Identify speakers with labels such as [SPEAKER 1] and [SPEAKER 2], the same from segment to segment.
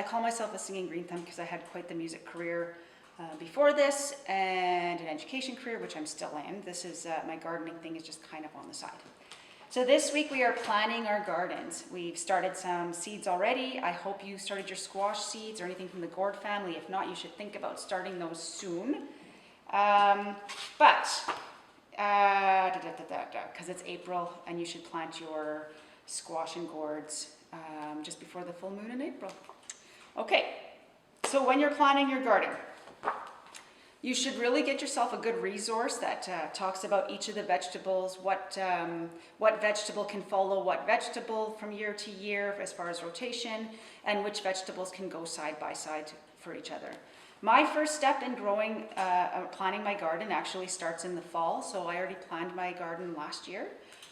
[SPEAKER 1] call myself a singing green thumb because I had quite the music career before this, and an education career, which I'm still in. This is my gardening thing is just kind of on the side. So this week we are planting our gardens. We've started some seeds already. I hope you started your squash seeds or anything from the gourd family. If not, you should think about starting those soon. Because it's April and you should plant your squash and gourds just before the full moon in April. Okay, so when you're planting your garden, you should really get yourself a good resource that talks about each of the vegetables, what vegetable can follow what vegetable from year to year as far as rotation, and which vegetables can go side by side for each other. My first step in planting my garden actually starts in the fall. So I already planned my garden last year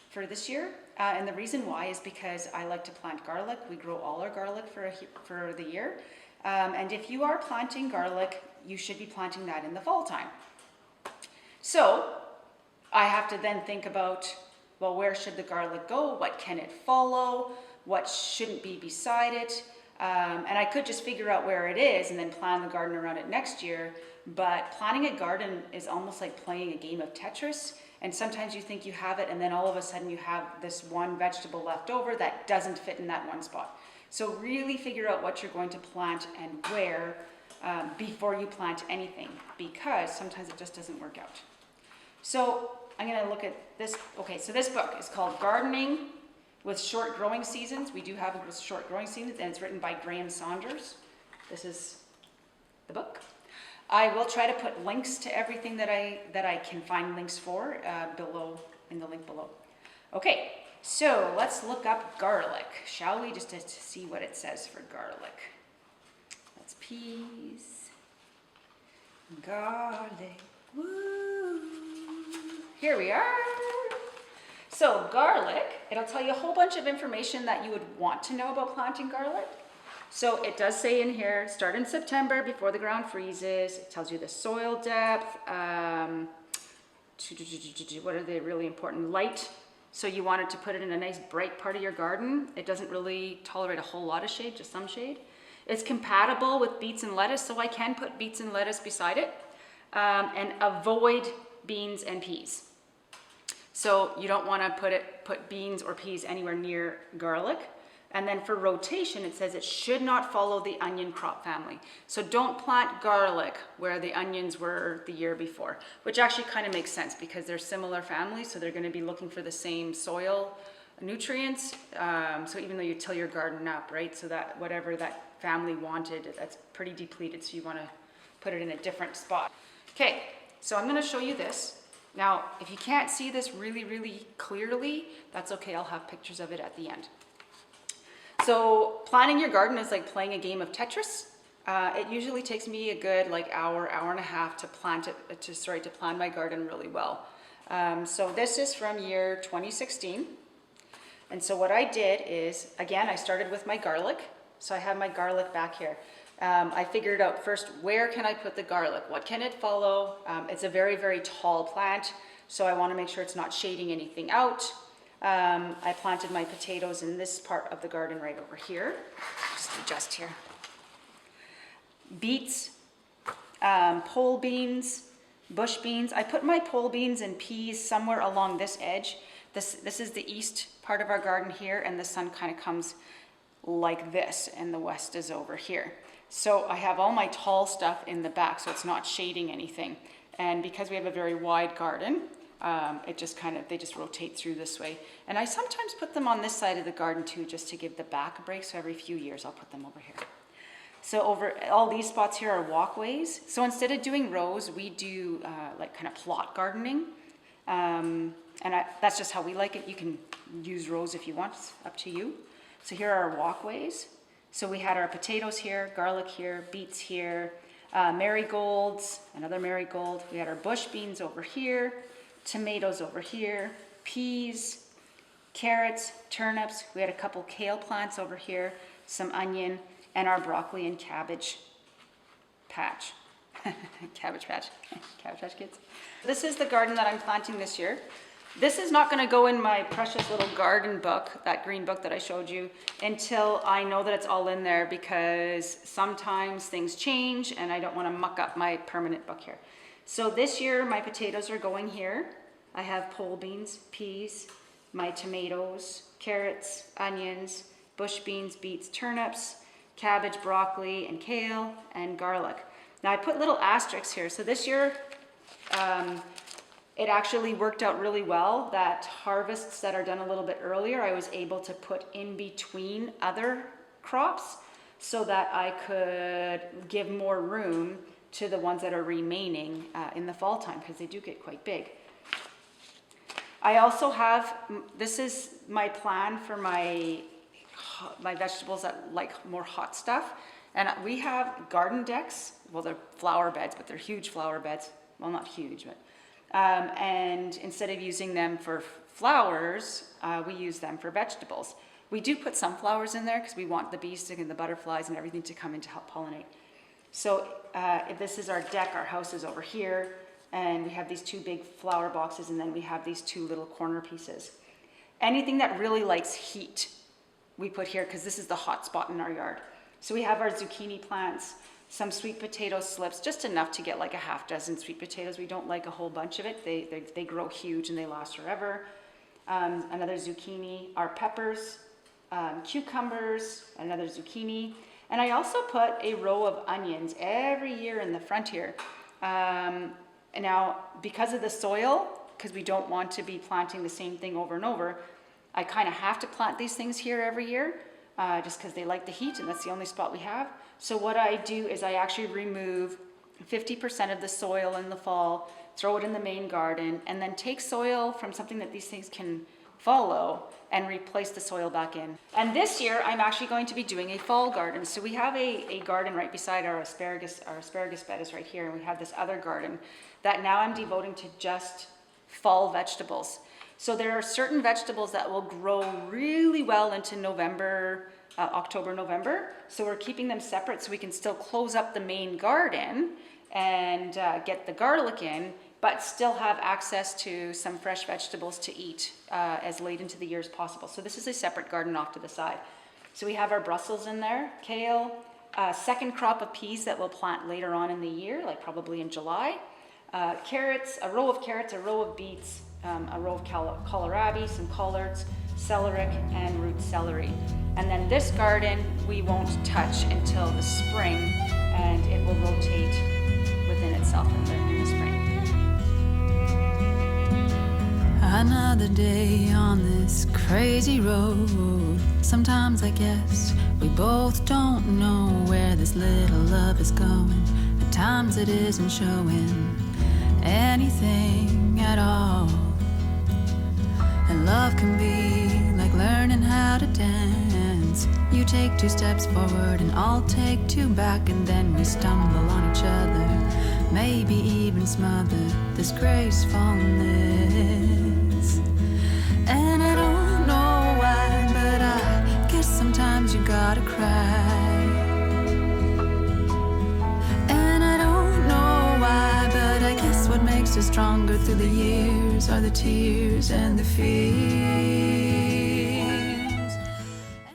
[SPEAKER 1] for this year. And the reason why is because I like to plant garlic. We grow all our garlic for the year. And if you are planting garlic, you should be planting that in the fall time. So I have to then think about, well, where should the garlic go? What can it follow? What shouldn't be beside it? And I could just figure out where it is and then plan the garden around it next year. But planting a garden is almost like playing a game of Tetris. And sometimes you think you have it, and then all of a sudden you have this one vegetable left over that doesn't fit in that one spot. So really figure out what you're going to plant and where before you plant anything, because sometimes it just doesn't work out. So I'm going to look at this. Okay, so this book is called Gardening with Short Growing Seasons. We do have it with short growing seasons, and it's written by Saunders. This is the book. I will try to put links to everything that I can find links for below, in the link below. Okay, so let's look up garlic, shall we? Just to see what it says for garlic. That's peas, garlic, woo. Here we are. So garlic, it'll tell you a whole bunch of information that you would want to know about planting garlic. So it does say in here, start in September before the ground freezes. It tells you the soil depth, what are they really important? Light. So you wanted to put it in a nice bright part of your garden. It doesn't really tolerate a whole lot of shade, just some shade. It's compatible with beets and lettuce, so I can put beets and lettuce beside it. And avoid beans and peas. So you don't want to put beans or peas anywhere near garlic. And then for rotation, it says it should not follow the onion crop family. So don't plant garlic where the onions were the year before, which actually kind of makes sense because they're similar families, so they're going to be looking for the same soil nutrients. So even though you till your garden up, right? So that whatever that family wanted, that's pretty depleted, so you want to put it in a different spot. Okay, so I'm going to show you this. Now, if you can't see this really, really clearly, that's okay. I'll have pictures of it at the end. So planting your garden is like playing a game of Tetris. It usually takes me a good hour and a half to plan my garden really well. So this is from year 2016. And so what I did is, again, I started with my garlic. So I have my garlic back here. I figured out first, where can I put the garlic? What can it follow? It's a very, very tall plant, so I want to make sure it's not shading anything out. I planted my potatoes in this part of the garden right over here. Just adjust here. Beets, pole beans, bush beans. I put my pole beans and peas somewhere along this edge. This is the east part of our garden here, and the sun kind of comes like this, and the west is over here. So I have all my tall stuff in the back, so it's not shading anything. And because we have a very wide garden, they just rotate through this way. And I sometimes put them on this side of the garden too, just to give the back a break. So every few years I'll put them over here. So over all these spots here are walkways. So instead of doing rows, we do kind of plot gardening. That's just how we like it. You can use rows if you want, it's up to you. So here are our walkways. So we had our potatoes here, garlic here, beets here, marigolds, another marigold. We had our bush beans over here, tomatoes over here, peas, carrots, turnips. We had a couple kale plants over here, some onion, and our broccoli and cabbage patch. Cabbage Patch Kids. This is the garden that I'm planting this year. This is not gonna go in my precious little garden book, that green book that I showed you, until I know that it's all in there, because sometimes things change and I don't wanna muck up my permanent book here. So this year, my potatoes are going here. I have pole beans, peas, my tomatoes, carrots, onions, bush beans, beets, turnips, cabbage, broccoli, and kale, and garlic. Now I put little asterisks here. So this year, it actually worked out really well that harvests that are done a little bit earlier, I was able to put in between other crops so that I could give more room to the ones that are remaining in the fall time, because they do get quite big. I also have, this is my plan for my vegetables that like more hot stuff. And we have garden decks. Well, they're flower beds, but they're huge flower beds. Well, not huge, but, and instead of using them for flowers, we use them for vegetables. We do put some flowers in there because we want the bees and the butterflies and everything to come in to help pollinate. So this is our deck. Our house is over here. And we have these two big flower boxes, and then we have these two little corner pieces. Anything that really likes heat, we put here, because this is the hot spot in our yard. So we have our zucchini plants, some sweet potato slips, just enough to get like a half dozen sweet potatoes. We don't like a whole bunch of it. They grow huge and they last forever. Another zucchini, our peppers, cucumbers, another zucchini. And I also put a row of onions every year in the front here. And now, because of the soil, because we don't want to be planting the same thing over and over, I kind of have to plant these things here every year, just because they like the heat, and that's the only spot we have. So what I do is I actually remove 50% of the soil in the fall, throw it in the main garden, and then take soil from something that these things can follow and replace the soil back in. And this year, I'm actually going to be doing a fall garden. So we have a garden right beside our asparagus. Our asparagus bed is right here, and we have this other garden that now I'm devoting to just fall vegetables. So there are certain vegetables that will grow really well into November, October, November. So we're keeping them separate so we can still close up the main garden and get the garlic in, but still have access to some fresh vegetables to eat as late into the year as possible. So this is a separate garden off to the side. So we have our Brussels in there, kale, second crop of peas that we'll plant later on in the year, like probably in July. Carrots, a row of carrots, a row of beets, a row of kohlrabi, some collards, celeriac, and root celery. And then this garden we won't touch until the spring, and it will rotate within itself in the spring.
[SPEAKER 2] Another day on this crazy road. Sometimes I guess we both don't know where this little love is going. At times it isn't showing anything at all. And love can be like learning how to dance. You take 2 steps forward and I'll take 2 back, and then we stumble on each other, maybe even smother this gracefulness. And I don't know why, but I guess sometimes you gotta cry. And I don't know why, but I guess what makes us stronger through the years are the tears and the fears.